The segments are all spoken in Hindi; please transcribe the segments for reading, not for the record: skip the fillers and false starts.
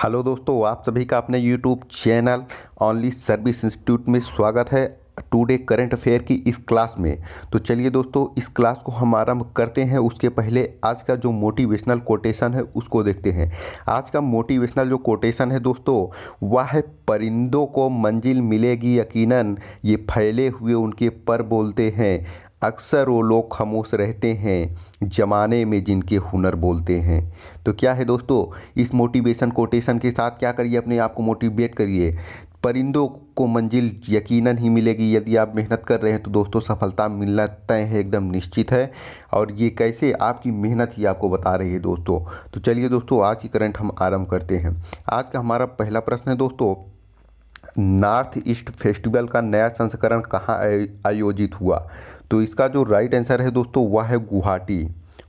हेलो दोस्तों, आप सभी का अपने YouTube channel only service institute में स्वागत है। टुडे करंट अफेयर की इस क्लास में तो चलिए दोस्तों, इस क्लास को हम आरंभ करते हैं। उसके पहले आज का जो मोटिवेशनल कोटेशन है उसको देखते हैं। आज का मोटिवेशनल जो कोटेशन है दोस्तों, वह है परिंदों को मंजिल मिलेगी यकीनन, ये फैले हुए उनके पर बोलते हैं। अक्सर वो लोग खामोश रहते हैं जमाने में जिनके हुनर बोलते हैं। तो क्या है दोस्तों, इस मोटिवेशन कोटेशन के साथ क्या करिए, अपने आप को मोटिवेट करिए। परिंदों को मंजिल यकीनन ही मिलेगी, यदि आप मेहनत कर रहे हैं तो दोस्तों सफलता मिलना तय है, एकदम निश्चित है। और ये कैसे, आपकी मेहनत ही आपको बता रही है दोस्तों। तो चलिए दोस्तों, आज की करंट हम आरंभ करते हैं। आज का हमारा पहला प्रश्न है दोस्तों, नॉर्थ ईस्ट फेस्टिवल का नया संस्करण कहाँ आयोजित हुआ? तो इसका जो राइट आंसर है दोस्तों वह है गुवाहाटी।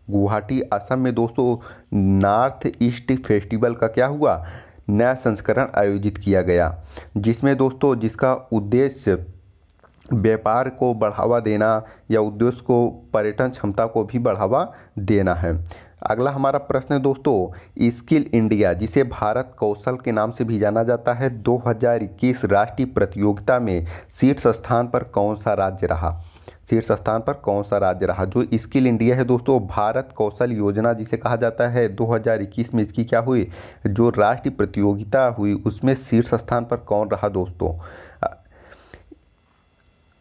गुवाहाटी असम में दोस्तों नॉर्थ ईस्ट फेस्टिवल का क्या हुआ, नया संस्करण आयोजित किया गया, जिसमें दोस्तों जिसका उद्देश्य व्यापार को बढ़ावा देना या उद्देश्य को पर्यटन क्षमता को भी बढ़ावा देना है। अगला हमारा प्रश्न है दोस्तों, स्किल इंडिया जिसे भारत कौशल के नाम से भी जाना जाता है, 2021 राष्ट्रीय प्रतियोगिता में शीर्ष स्थान पर कौन सा राज्य रहा? शीर्ष स्थान पर कौन सा राज्य रहा? जो स्किल इंडिया है दोस्तों, भारत कौशल योजना जिसे कहा जाता है, 2021 में इसकी क्या हुई, जो राष्ट्रीय प्रतियोगिता हुई उसमें शीर्ष स्थान पर कौन रहा दोस्तों?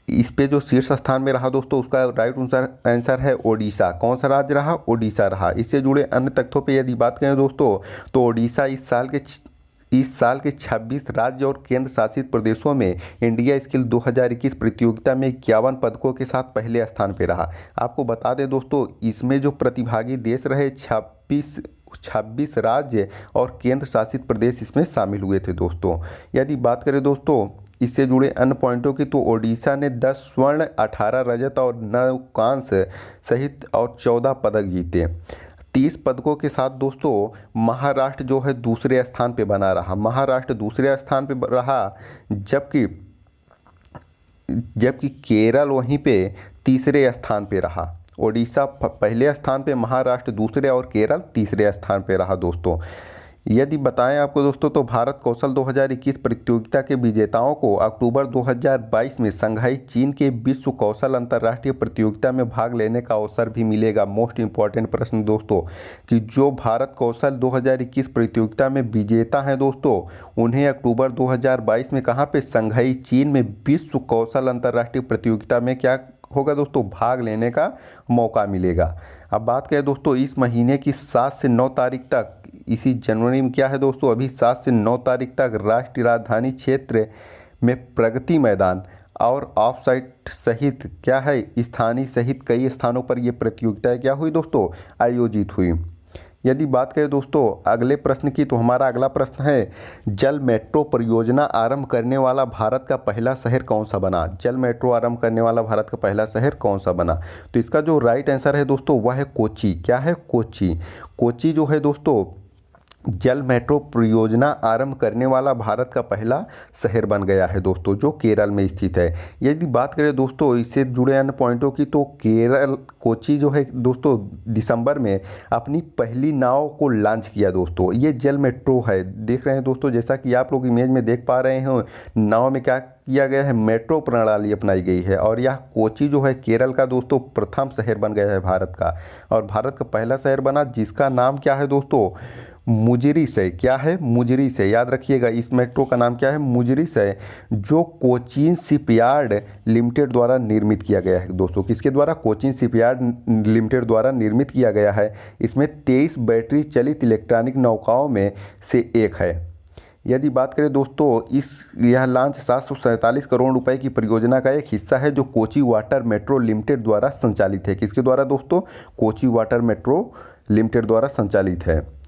इस पे जो शीर्ष स्थान में रहा दोस्तों, उसका राइट आंसर है ओडिशा। कौन सा राज्य रहा? ओडिशा रहा। इससे जुड़े अन्य तथ्यों पे यदि बात करें दोस्तों, तो ओडिशा इस साल के 26 राज्य और केंद्र शासित प्रदेशों में इंडिया स्किल 2021 प्रतियोगिता में 51 पदकों के साथ पहले स्थान पर रहा। आपको बता दें दोस्तों, इसमें जो प्रतिभागी देश रहे 26 राज्य और केंद्र शासित प्रदेश इसमें शामिल हुए थे दोस्तों। यदि बात करें दोस्तों इससे जुड़े अन्य पॉइंटों की, तो ओडिशा ने 10 स्वर्ण, 18 रजत और 9 कांस्य सहित और 14 पदक जीते। 30 पदकों के साथ दोस्तों महाराष्ट्र जो है दूसरे स्थान पे बना रहा। महाराष्ट्र दूसरे स्थान पे रहा, जबकि केरल वहीं पे तीसरे स्थान पे रहा। ओडिशा पहले स्थान पे, महाराष्ट्र दूसरे और केरल तीसरे स्थान पे रहा दोस्तों। यदि बताएं आपको दोस्तों, तो भारत कौशल 2021 प्रतियोगिता के विजेताओं को अक्टूबर 2022 में शंघाई चीन के विश्व कौशल अंतर्राष्ट्रीय प्रतियोगिता में भाग लेने का अवसर भी मिलेगा। मोस्ट इंपॉर्टेंट प्रश्न दोस्तों, कि जो भारत कौशल 2021 प्रतियोगिता में विजेता हैं दोस्तों, उन्हें अक्टूबर 2022 में कहाँ पे, शंघाई चीन में विश्व कौशल अंतर्राष्ट्रीय प्रतियोगिता में क्या होगा दोस्तों, भाग लेने का मौका मिलेगा। अब बात करें दोस्तों, इस महीने की 7 से 9 तारीख तक, इसी जनवरी में क्या है दोस्तों, अभी 7 से 9 तारीख तक राष्ट्रीय राजधानी क्षेत्र में प्रगति मैदान और ऑफ साइट सहित क्या है, स्थानीय सहित कई स्थानों पर ये प्रतियोगिताएं क्या हुई दोस्तों, आयोजित हुई। यदि बात करें दोस्तों अगले प्रश्न की, तो हमारा अगला प्रश्न है, जल मेट्रो परियोजना आरंभ करने वाला भारत का पहला शहर कौन सा बना? जल मेट्रो आरंभ करने वाला भारत का पहला शहर कौन सा बना? तो इसका जो राइट आंसर है दोस्तों वह है कोच्चि। क्या है? कोच्चि। कोच्चि जो है दोस्तों जल मेट्रो परियोजना आरंभ करने वाला भारत का पहला शहर बन गया है दोस्तों, जो केरल में स्थित है। यदि बात करें दोस्तों इससे जुड़े अन्य पॉइंटों की, तो कोच्चि जो है दोस्तों दिसंबर में अपनी पहली नाव को लॉन्च किया दोस्तों। ये जल मेट्रो है, देख रहे हैं दोस्तों, जैसा कि आप लोग इमेज में देख पा रहे हैं, नाव में क्या किया गया है, मेट्रो प्रणाली अपनाई गई है। और यह कोच्चि जो है केरल का दोस्तों प्रथम शहर बन गया है भारत का, और भारत का पहला शहर बना, जिसका नाम क्या है दोस्तों, मुजिरिस है। क्या है? मुजिरिस है। याद रखिएगा, इस मेट्रो का नाम क्या है, मुजिरिस है, जो कोचीन शिपयार्ड लिमिटेड द्वारा निर्मित किया गया है दोस्तों। किसके द्वारा? कोचीन शिपयार्ड लिमिटेड द्वारा निर्मित किया गया है। इसमें 23 बैटरी चलित इलेक्ट्रॉनिक नौकाओं में से एक है। यदि बात करें दोस्तों यह लॉन्च 747 करोड़ रुपए की परियोजना का एक हिस्सा है, जो कोची वाटर मेट्रो लिमिटेड द्वारा संचालित है। किसके द्वारा दोस्तों? कोची वाटर मेट्रो लिमिटेड द्वारा संचालित है।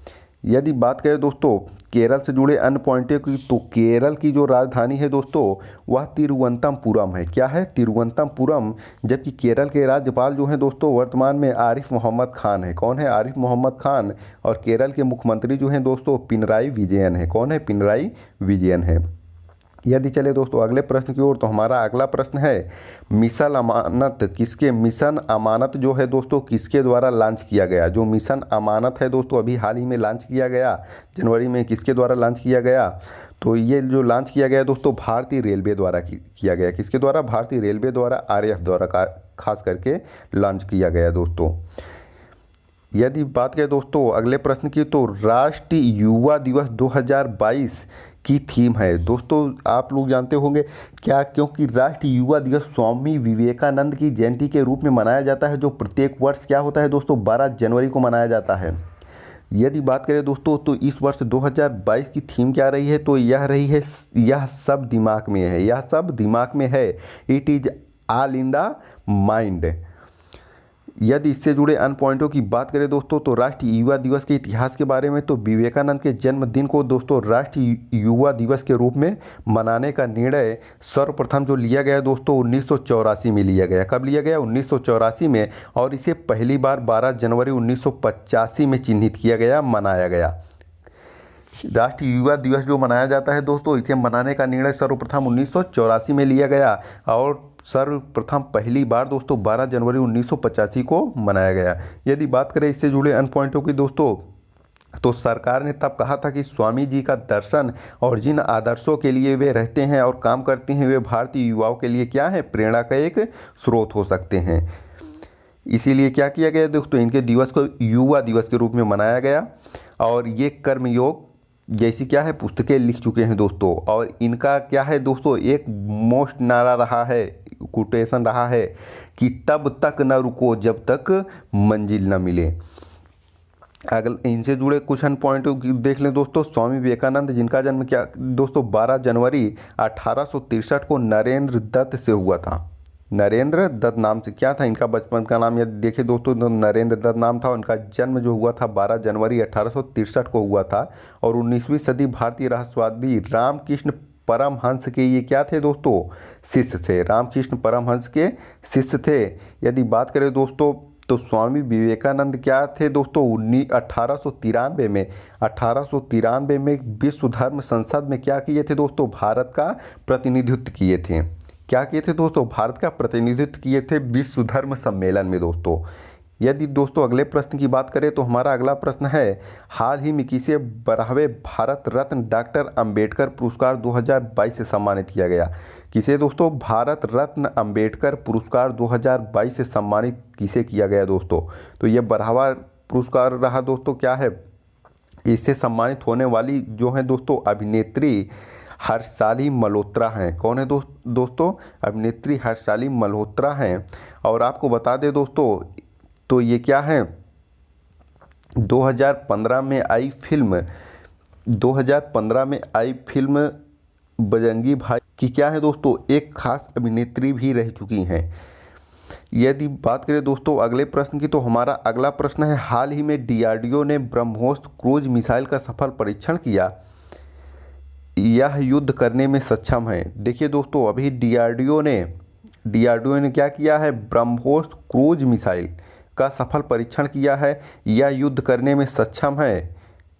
यदि बात करें दोस्तों केरल से जुड़े अन्य पॉइंटों की, तो केरल की जो राजधानी है दोस्तों वह तिरुवनंतपुरम है। क्या है? तिरुवनंतपुरम। जबकि केरल के राज्यपाल जो हैं दोस्तों वर्तमान में आरिफ मोहम्मद खान है। कौन है? आरिफ मोहम्मद खान। और केरल के मुख्यमंत्री जो हैं दोस्तों पिनराई विजयन है। कौन है? पिनराई विजयन है। यदि चले दोस्तों अगले प्रश्न की ओर, तो हमारा अगला प्रश्न है मिशन अमानत जो है दोस्तों किसके द्वारा लॉन्च किया गया। जो मिशन अमानत है दोस्तों अभी हाल ही में लॉन्च किया गया जनवरी में, किसके द्वारा लॉन्च किया गया, तो ये जो लॉन्च किया गया दोस्तों भारतीय रेलवे द्वारा किया गया। किसके द्वारा, भारतीय रेलवे द्वारा, RAF द्वारा खास करके लॉन्च किया गया दोस्तों। यदि बात करें दोस्तों अगले प्रश्न की, तो राष्ट्रीय युवा दिवस 2022 की थीम है दोस्तों, आप लोग जानते होंगे क्या, क्योंकि राष्ट्रीय युवा दिवस स्वामी विवेकानंद की जयंती के रूप में मनाया जाता है, जो प्रत्येक वर्ष क्या होता है दोस्तों 12 जनवरी को मनाया जाता है। यदि बात करें दोस्तों तो इस वर्ष 2022 की थीम क्या रही है, तो यह रही है यह सब दिमाग में है, यह सब दिमाग में है, it is all in the mind. यदि इससे जुड़े अन्य पॉइंटों की बात करें दोस्तों, तो राष्ट्रीय युवा दिवस के इतिहास के बारे में, तो विवेकानंद के जन्मदिन को दोस्तों राष्ट्रीय युवा दिवस के रूप में मनाने का निर्णय सर्वप्रथम जो लिया गया दोस्तों 1984 में लिया गया। कब लिया गया, 1984 में, और इसे पहली बार 12 जनवरी 1985 में चिन्हित किया गया, मनाया गया। राष्ट्रीय युवा दिवस जो मनाया जाता है दोस्तों, इसे मनाने का निर्णय सर्वप्रथम 1984 में लिया गया, और सर्वप्रथम पहली बार दोस्तों 12 जनवरी 1985 को मनाया गया। यदि बात करें इससे जुड़े अन्य पॉइंटों की दोस्तों, तो सरकार ने तब कहा था कि स्वामी जी का दर्शन और जिन आदर्शों के लिए वे रहते हैं और काम करते हैं, वे भारतीय युवाओं के लिए क्या है, प्रेरणा का एक स्रोत हो सकते हैं। इसीलिए क्या किया गया दोस्तों, इनके दिवस को युवा दिवस के रूप में मनाया गया, और ये कर्मयोग जैसी क्या है पुस्तकें लिख चुके हैं दोस्तों। और इनका क्या है दोस्तों, एक मोस्ट नारा रहा है, कोटेशन रहा है कि तब तक न रुको जब तक मंजिल न मिले। अगले इनसे जुड़े कुछ अन्य पॉइंट देख लें दोस्तों। स्वामी विवेकानंद जिनका जन्म क्या दोस्तों 12 जनवरी 1863 को नरेंद्र दत्त से हुआ था। नरेंद्र दत्त नाम से क्या था इनका बचपन का नाम, यदि देखें दोस्तों तो नरेंद्र दत्त नाम था। उनका जन्म जो हुआ था 12 जनवरी 1863 को हुआ था, और 19वीं सदी भारतीय रहस्यवादी रामकृष्ण परमहंस के ये क्या थे दोस्तों, शिष्य थे। रामकृष्ण परमहंस के शिष्य थे। यदि बात करें दोस्तों तो स्वामी विवेकानंद क्या थे दोस्तों, 1893 में विश्व धर्म संसद में क्या किए थे दोस्तों, भारत का प्रतिनिधित्व किए थे। क्या किए थे दोस्तों, भारत का प्रतिनिधित्व किए थे विश्व धर्म सम्मेलन में दोस्तों। यदि दोस्तों अगले प्रश्न की बात करें तो हमारा अगला प्रश्न है, हाल ही में किसे 12वें भारत रत्न डॉक्टर अंबेडकर पुरस्कार 2022 से सम्मानित किया गया। किसे दोस्तों, भारत रत्न अंबेडकर पुरस्कार 2022 से सम्मानित किसे किया गया दोस्तों, तो ये 12वां पुरस्कार रहा दोस्तों। क्या है, इससे सम्मानित होने वाली जो है दोस्तों अभिनेत्री हर्षाली मल्होत्रा हैं। कौन है दोस्तों, अभिनेत्री हर्षाली मल्होत्रा हैं। और आपको बता दें दोस्तों, तो ये क्या है 2015 में आई फिल्म बजरंगी भाई की क्या है दोस्तों एक खास अभिनेत्री भी रह चुकी हैं। यदि बात करें दोस्तों अगले प्रश्न की, तो हमारा अगला प्रश्न है, हाल ही में DRDO ने ब्रह्मोस क्रूज मिसाइल का सफल परीक्षण किया, यह युद्ध करने में सक्षम है। देखिए दोस्तों अभी DRDO ने क्या किया है, ब्रह्मोस क्रूज मिसाइल का सफल परीक्षण किया है, यह युद्ध करने में सक्षम है।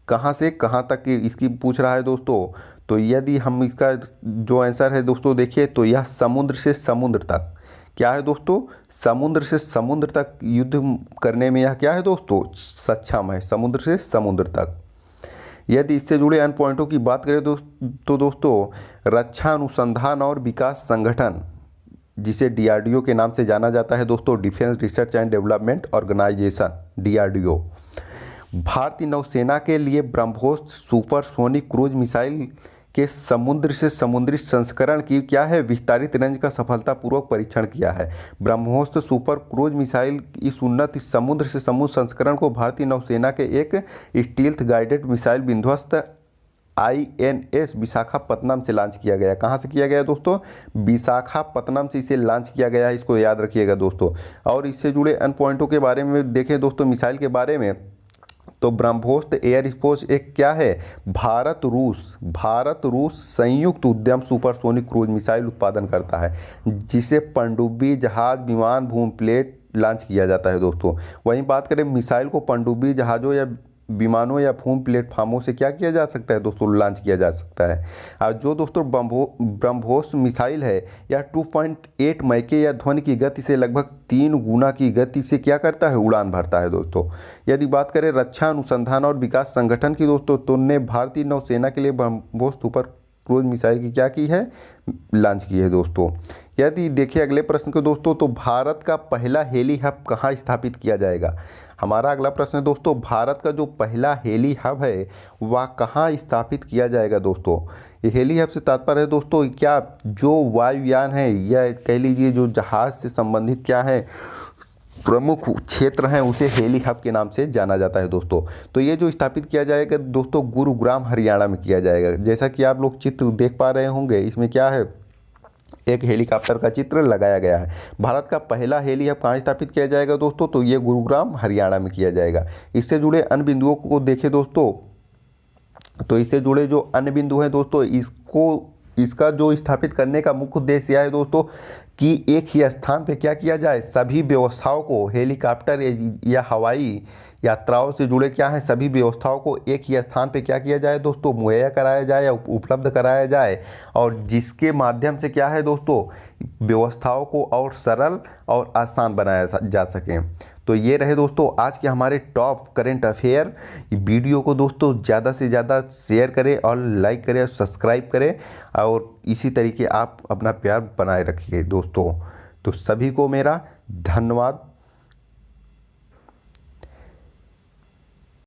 कहाँ से कहाँ तक इसकी पूछ रहा है दोस्तों, तो यदि हम इसका जो आंसर है दोस्तों देखिए, तो यह समुद्र से समुद्र तक क्या है दोस्तों, समुद्र से समुद्र तक युद्ध करने में यह क्या है दोस्तों सक्षम है, समुद्र से समुद्र तक। यदि इससे जुड़े अन्य पॉइंटों की बात करें तो दोस्तों रक्षा अनुसंधान और विकास संगठन, जिसे DRDO के नाम से जाना जाता है दोस्तों, defence research and development organisation DRDO, भारतीय नौसेना के लिए ब्रह्मोस सुपरसोनिक क्रूज मिसाइल के समुद्र से समुद्री संस्करण की क्या है विस्तारित रेंज का सफलतापूर्वक परीक्षण किया है। ब्रह्मोस सुपर क्रूज मिसाइल इस उन्नत समुद्र से समुद्र संस्करण को भारतीय नौसेना के एक स्टील्थ गाइडेड मिसाइल विध्वस्त INS विशाखापत्तनम से लॉन्च किया गया। कहाँ से किया गया दोस्तों, विशाखापत्तनम से इसे लॉन्च किया गया है, इसको याद रखिएगा दोस्तों। और इससे जुड़े अन्य पॉइंटों के बारे में देखें दोस्तों, मिसाइल के बारे में, तो ब्रह्मोस एयर फोर्स एक क्या है, भारत रूस संयुक्त उद्यम सुपरसोनिक क्रूज मिसाइल उत्पादन करता है, जिसे पनडुब्बी जहाज विमान भूमि प्लेट लॉन्च किया जाता है दोस्तों। वहीं बात करें मिसाइल को पनडुब्बी जहाज़ों या विमानों या भूमि प्लेटफार्मों से क्या किया जा सकता है दोस्तों, लॉन्च किया जा सकता है। और जो दोस्तों ब्रह्मोस मिसाइल है या 2.8 मैके या ध्वनि की गति से लगभग 3 गुना की गति से क्या करता है, उड़ान भरता है दोस्तों। यदि बात करें रक्षा अनुसंधान और विकास संगठन की दोस्तों, तो उनने भारतीय नौसेना के लिए ब्रह्मोस सुपर क्रूज मिसाइल की क्या की है, लॉन्च की है दोस्तों। यदि देखिए अगले प्रश्न को दोस्तों, तो भारत का पहला हेली हब कहाँ स्थापित किया जाएगा। हमारा अगला प्रश्न है दोस्तों, भारत का जो पहला हेली हब है वह कहाँ स्थापित किया जाएगा दोस्तों। ये हेली हब से तात्पर्य है दोस्तों, क्या जो वायुयान है या कह लीजिए जो जहाज़ से संबंधित क्या है प्रमुख क्षेत्र हैं, उसे हेली हब के नाम से जाना जाता है दोस्तों। तो ये जो स्थापित किया जाएगा दोस्तों, गुरुग्राम हरियाणा में किया जाएगा। जैसा कि आप लोग चित्र देख पा रहे होंगे, इसमें क्या है, एक हेलीकॉप्टर का चित्र लगाया गया है। भारत का पहला हेली हब कहाँ स्थापित किया जाएगा दोस्तों, तो ये गुरुग्राम हरियाणा में किया जाएगा। इससे जुड़े अन्य बिंदुओं को देखें दोस्तों, तो इससे जुड़े जो अन्य बिंदु हैं दोस्तों, इसका जो स्थापित करने का मुख्य उद्देश्य यह है दोस्तों कि एक ही स्थान पे क्या किया जाए, सभी व्यवस्थाओं को, हेलीकॉप्टर या हवाई यात्राओं से जुड़े क्या है सभी व्यवस्थाओं को एक ही स्थान पे क्या किया जाए दोस्तों, मुहैया कराया जाए या उपलब्ध कराया जाए, और जिसके माध्यम से क्या है दोस्तों, व्यवस्थाओं को और सरल और आसान बनाया जा सके। तो ये रहे दोस्तों आज के हमारे टॉप करेंट अफेयर। वीडियो को दोस्तों ज़्यादा से ज़्यादा शेयर करें और लाइक करें और सब्सक्राइब करें, और इसी तरीके आप अपना प्यार बनाए रखिए दोस्तों। तो सभी को मेरा धन्यवाद।